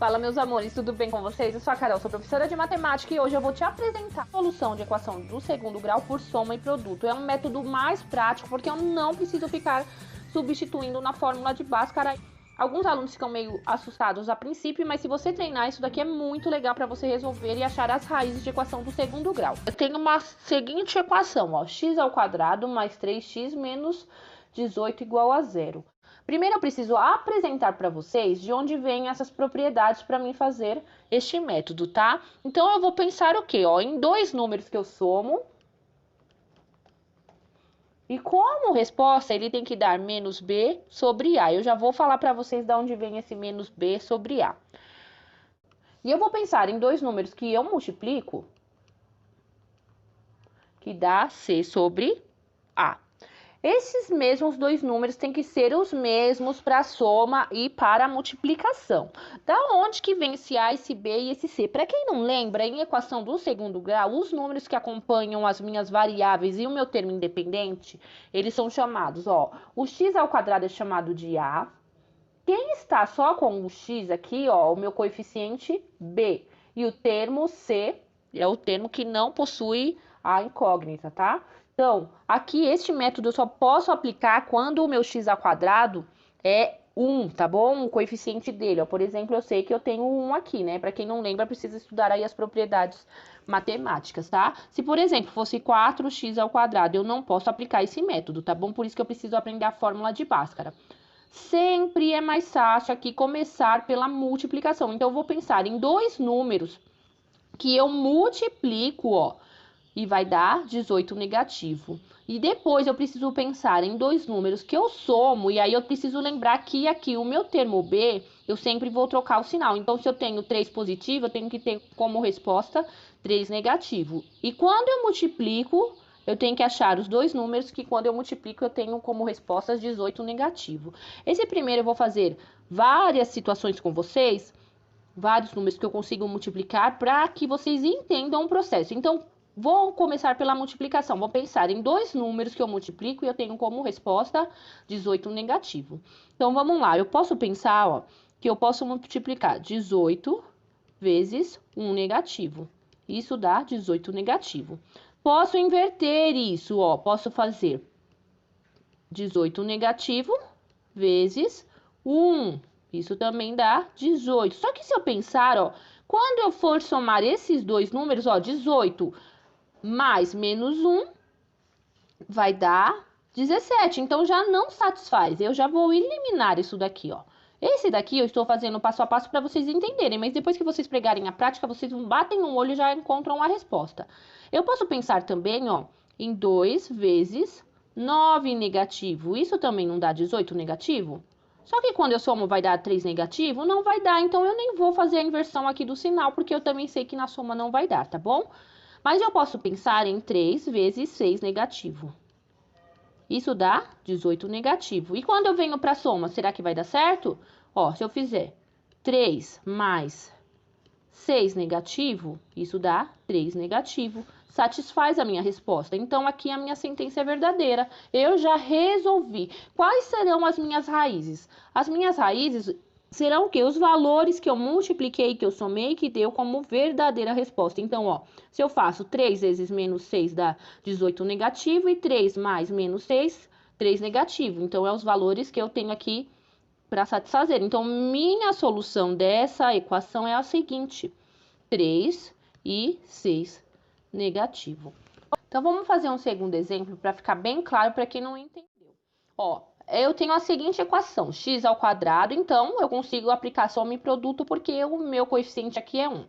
Fala, meus amores, tudo bem com vocês? Eu sou a Carol, sou professora de matemática e hoje eu vou te apresentar a solução de equação do segundo grau por soma e produto. É um método mais prático porque eu não preciso ficar substituindo na fórmula de Bhaskara. Alguns alunos ficam meio assustados a princípio, mas se você treinar, isso daqui é muito legal para você resolver e achar as raízes de equação do segundo grau. Eu tenho uma seguinte equação, ó, x ao quadrado mais 3x menos 18 igual a zero. Primeiro eu preciso apresentar para vocês de onde vêm essas propriedades para mim fazer este método, tá? Então eu vou pensar o quê? Ó, em dois números que eu somo. E como resposta, ele tem que dar menos b sobre a. Eu já vou falar para vocês de onde vem esse menos b sobre a. E eu vou pensar em dois números que eu multiplico, que dá c sobre a. Esses mesmos dois números têm que ser os mesmos para a soma e para a multiplicação. Da onde que vem esse A, esse B e esse C? Para quem não lembra, em equação do segundo grau, os números que acompanham as minhas variáveis e o meu termo independente, eles são chamados, ó, o x ao quadrado é chamado de A. Quem está só com o x aqui, ó, o meu coeficiente B. E o termo C é o termo que não possui a incógnita, tá? Então, aqui este método eu só posso aplicar quando o meu x ao quadrado é 1, tá bom? O coeficiente dele, ó. Por exemplo, eu sei que eu tenho 1 aqui, né? Para quem não lembra, precisa estudar aí as propriedades matemáticas, tá? Se, por exemplo, fosse 4x ao quadrado, eu não posso aplicar esse método, tá bom? Por isso que eu preciso aprender a fórmula de Bhaskara. Sempre é mais fácil aqui começar pela multiplicação. Então, eu vou pensar em dois números que eu multiplico, ó, e vai dar 18 negativo. E depois eu preciso pensar em dois números que eu somo, e aí eu preciso lembrar que aqui o meu termo B, eu sempre vou trocar o sinal. Então, se eu tenho 3 positivo, eu tenho que ter como resposta 3 negativo. E quando eu multiplico, eu tenho que achar os dois números que quando eu multiplico eu tenho como respostas 18 negativo. Esse primeiro eu vou fazer várias situações com vocês, vários números que eu consigo multiplicar para que vocês entendam o processo. Então, vou começar pela multiplicação. Vou pensar em dois números que eu multiplico e eu tenho como resposta 18 negativo. Então, vamos lá. Eu posso pensar, ó, que eu posso multiplicar 18 vezes 1 negativo. Isso dá 18 negativo. Posso inverter isso, ó. Posso fazer 18 negativo vezes 1. Isso também dá 18. Só que se eu pensar, ó, quando eu for somar esses dois números, ó, 18 mais menos 1 vai dar 17. Então, já não satisfaz. Eu já vou eliminar isso daqui, ó. Esse daqui eu estou fazendo passo a passo para vocês entenderem, mas depois que vocês pegarem a prática, vocês batem no olho e já encontram a resposta. Eu posso pensar também, ó, em 2 vezes 9 negativo. Isso também não dá 18 negativo? Só que quando eu somo vai dar 3 negativo? Não vai dar, então eu nem vou fazer a inversão aqui do sinal, porque eu também sei que na soma não vai dar, tá bom? Mas eu posso pensar em 3 vezes 6 negativo. Isso dá 18 negativo. E quando eu venho para a soma, será que vai dar certo? Ó, se eu fizer 3 mais 6 negativo, isso dá 3 negativo. Satisfaz a minha resposta. Então, aqui a minha sentença é verdadeira. Eu já resolvi. Quais serão as minhas raízes? As minhas raízes serão o quê? Os valores que eu multipliquei, que eu somei, que deu como verdadeira resposta. Então, ó, se eu faço 3 vezes menos 6 dá 18 negativo e 3 mais menos 6, 3 negativo. Então, é os valores que eu tenho aqui para satisfazer. Então, minha solução dessa equação é a seguinte: 3 e 6 negativo. Então, vamos fazer um segundo exemplo para ficar bem claro para quem não entendeu. Ó, eu tenho a seguinte equação, x ao quadrado, então eu consigo aplicar soma e produto porque o meu coeficiente aqui é 1.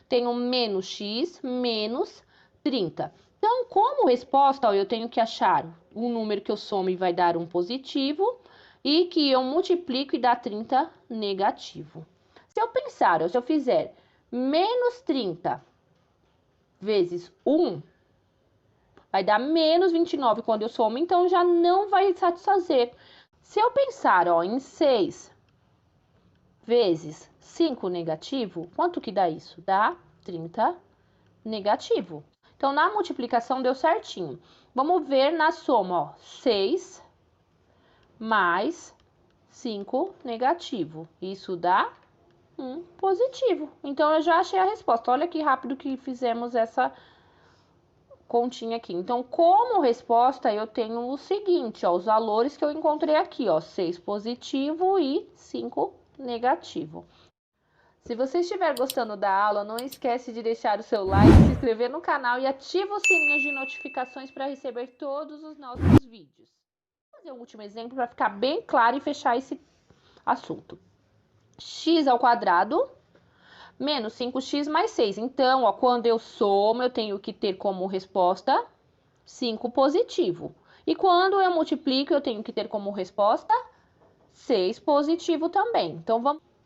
Tenho menos x menos 30. Então, como resposta, ó, eu tenho que achar um número que eu somo e vai dar um positivo e que eu multiplico e dá 30 negativo. Se eu pensar, ó, se eu fizer menos 30 vezes 1, vai dar menos 29 quando eu somo, então já não vai satisfazer. Se eu pensar, ó, em 6 vezes 5 negativo, quanto que dá isso? Dá 30 negativo. Então, na multiplicação deu certinho. Vamos ver na soma, ó, 6 mais 5 negativo. Isso dá positivo. Então, eu já achei a resposta. Olha que rápido que fizemos essa continha aqui. Então, como resposta, eu tenho o seguinte, ó, os valores que eu encontrei aqui, ó, 6 positivo e 5 negativo. Se você estiver gostando da aula, não esquece de deixar o seu like, se inscrever no canal e ativa o sininho de notificações para receber todos os nossos vídeos. Vou fazer um último exemplo para ficar bem claro e fechar esse assunto. X ao quadrado menos 5x mais 6. Então, ó, quando eu somo, eu tenho que ter como resposta 5 positivo. E quando eu multiplico, eu tenho que ter como resposta 6 positivo também.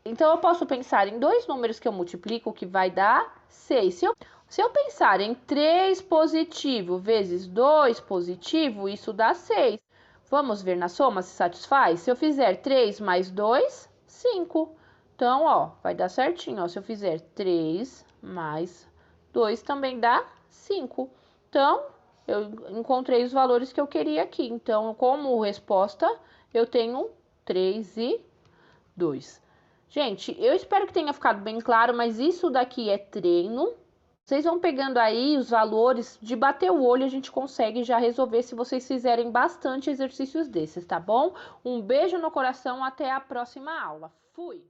Então, eu posso pensar em dois números que eu multiplico, que vai dar 6. Se eu pensar em 3 positivo vezes 2 positivo, isso dá 6. Vamos ver na soma se satisfaz? Se eu fizer 3 mais 2, 5. Então, ó, vai dar certinho, ó. Se eu fizer 3 mais 2, também dá 5. Então, eu encontrei os valores que eu queria aqui. Então, como resposta, eu tenho 3 e 2. Gente, eu espero que tenha ficado bem claro, mas isso daqui é treino. Vocês vão pegando aí os valores, de bater o olho a gente consegue já resolver se vocês fizerem bastante exercícios desses, tá bom? Um beijo no coração, até a próxima aula. Fui!